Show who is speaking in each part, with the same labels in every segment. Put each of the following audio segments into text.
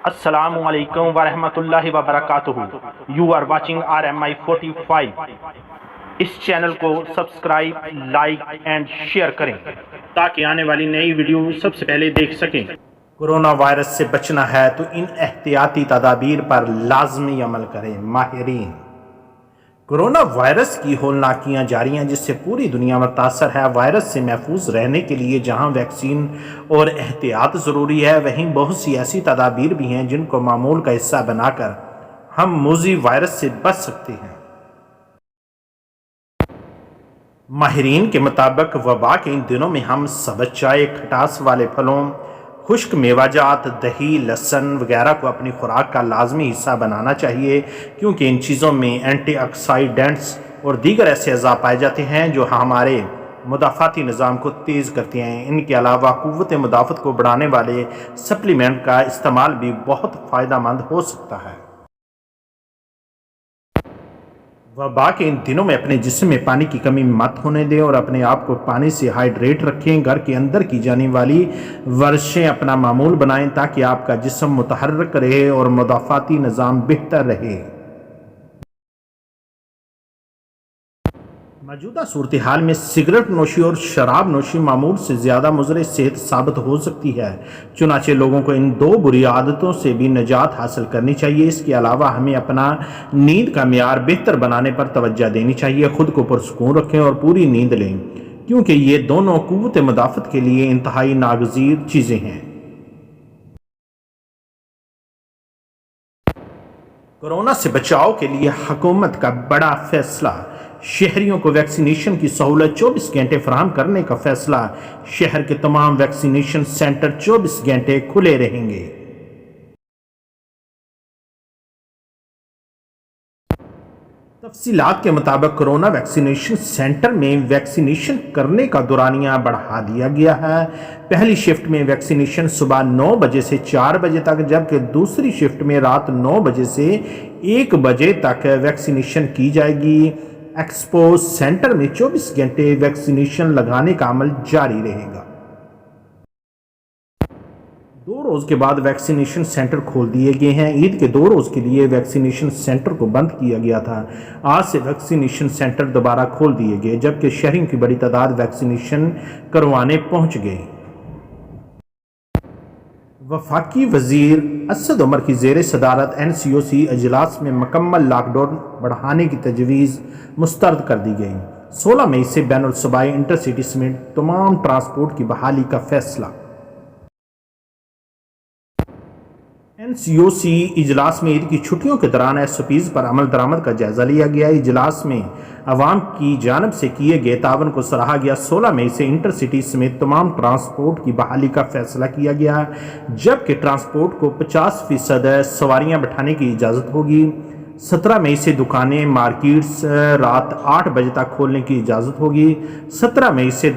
Speaker 1: السلام علیکم ورحمۃ اللہ وبرکاتہ. You are watching RMI 45. اس چینل کو سبسکرائب، لائک اینڈ شیئر کریں تاکہ آنے والی نئی ویڈیو سب سے پہلے دیکھ سکیں.
Speaker 2: کورونا وائرس سے بچنا ہے تو ان احتیاطی تدابیر پر لازمی عمل کریں. ماہرین کورونا وائرس کی ہولناکیاں جاری ہیں جس سے پوری دنیا متاثر ہے. وائرس سے محفوظ رہنے کے لیے جہاں ویکسین اور احتیاط ضروری ہے، وہیں بہت سی ایسی تدابیر بھی ہیں جن کو معمول کا حصہ بنا کر ہم موذی وائرس سے بچ سکتے ہیں. ماہرین کے مطابق وبا کے ان دنوں میں ہم سبز چائے، کھٹاس والے پھلوں، خشک میوہ جات، دہی، لہسن وغیرہ کو اپنی خوراک کا لازمی حصہ بنانا چاہیے، کیونکہ ان چیزوں میں اینٹی آکسیڈنٹس اور دیگر ایسے اعضاء پائے جاتے ہیں جو ہمارے مدافعتی نظام کو تیز کرتے ہیں. ان کے علاوہ قوت مدافعت کو بڑھانے والے سپلیمنٹ کا استعمال بھی بہت فائدہ مند ہو سکتا ہے. وبا کے ان دنوں میں اپنے جسم میں پانی کی کمی مت ہونے دیں اور اپنے آپ کو پانی سے ہائیڈریٹ رکھیں. گھر کے اندر کی جانے والی ورزشیں اپنا معمول بنائیں تاکہ آپ کا جسم متحرک رہے اور مدافعتی نظام بہتر رہے. موجودہ صورتحال میں سگریٹ نوشی اور شراب نوشی معمول سے زیادہ مضر صحت ثابت ہو سکتی ہے، چنانچہ لوگوں کو ان دو بری عادتوں سے بھی نجات حاصل کرنی چاہیے. اس کے علاوہ ہمیں اپنا نیند کا معیار بہتر بنانے پر توجہ دینی چاہیے. خود کو پرسکون رکھیں اور پوری نیند لیں، کیونکہ یہ دونوں قوت مدافعت کے لیے انتہائی ناگزیر چیزیں ہیں. کورونا سے بچاؤ کے لیے حکومت کا بڑا فیصلہ. شہریوں کو ویکسینیشن کی سہولت 24 گھنٹے فراہم کرنے کا فیصلہ. شہر کے تمام ویکسینیشن سینٹر 24 گھنٹے کھلے رہیں گے. تفصیلات کے مطابق کورونا ویکسینیشن سینٹر میں ویکسینیشن کرنے کا دورانیہ بڑھا دیا گیا ہے. پہلی شفٹ میں ویکسینیشن صبح 9 بجے سے 4 بجے تک، جبکہ دوسری شفٹ میں رات 9 بجے سے 1 بجے تک ویکسینیشن کی جائے گی. ایکسپو سینٹر میں 24 گھنٹے ویکسینیشن لگانے کا عمل جاری رہے گا. 2 روز کے بعد ویکسینیشن سینٹر کھول دیے گئے ہیں. عید کے 2 روز کے لیے ویکسینیشن سینٹر کو بند کیا گیا تھا. آج سے ویکسینیشن سینٹر دوبارہ کھول دیے گئے، جبکہ شہریوں کی بڑی تعداد ویکسینیشن کروانے پہنچ گئے. وفاقی وزیر اسد عمر کی زیر صدارت NCOC اجلاس میں مکمل لاک ڈاؤن بڑھانے کی تجویز مسترد کر دی گئی. 16 مئی سے بین الصوبائی انٹرسٹی سمیت تمام ٹرانسپورٹ کی بحالی کا فیصلہ. NCOC اجلاس میں عید کی چھٹیوں کے دوران SOPs پر عمل درآمد کا جائزہ لیا گیا. اجلاس میں عوام کی جانب سے کیے گئے تعاون کو سراہا گیا. 16 مئی سے انٹرسٹی سمیت تمام ٹرانسپورٹ کی بحالی کا فیصلہ کیا گیا، جبکہ ٹرانسپورٹ کو 50% سواریاں بٹھانے کی اجازت ہوگی. 17 مئی سے دکانیں، مارکیٹس رات 8 بجے تک کھولنے کی اجازت ہوگی. 17 مئی سے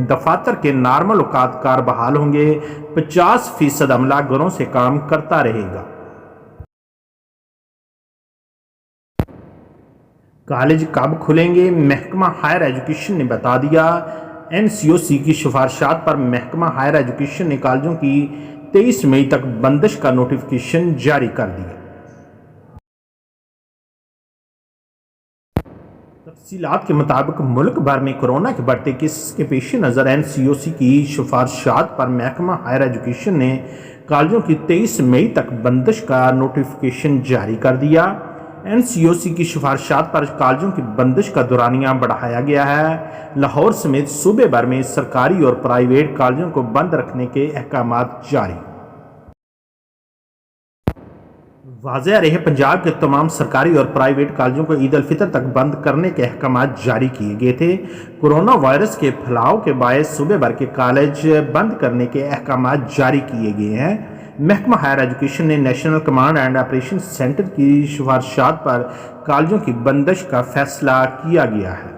Speaker 2: دفاتر کے نارمل اوقات کار بحال ہوں گے. 50% عملہ گھروں سے کام کرتا رہے گا. کالج کب کھلیں گے؟ محکمہ ہائر ایجوکیشن نے بتا دیا. NCOC کی سفارشات پر محکمہ ہائر ایجوکیشن نے کالجوں کی 23 مئی تک بندش کا نوٹیفیکیشن جاری کر دیا. تفصیلات کے مطابق ملک بھر میں کورونا کے بڑھتے کیسز کے پیش نظر NCOC کی سفارشات پر محکمہ ہائر ایجوکیشن نے کالجوں کی 23 مئی تک بندش کا نوٹیفیکیشن جاری کر دیا. NCOC کی سفارشات پر کالجوں کی بندش کا دورانیہ بڑھایا گیا ہے. لاہور سمیت صوبے بھر میں سرکاری اور پرائیویٹ کالجوں کو بند رکھنے کے احکامات جاری. واضح رہے، پنجاب کے تمام سرکاری اور پرائیویٹ کالجوں کو عید الفطر تک بند کرنے کے احکامات جاری کیے گئے تھے. کورونا وائرس کے پھیلاؤ کے باعث صوبے بھر کے کالج بند کرنے کے احکامات جاری کیے گئے ہیں. محکمہ ہائر ایجوکیشن نے national command and operation centre کی سفارشات پر کالجوں کی بندش کا فیصلہ کیا گیا ہے.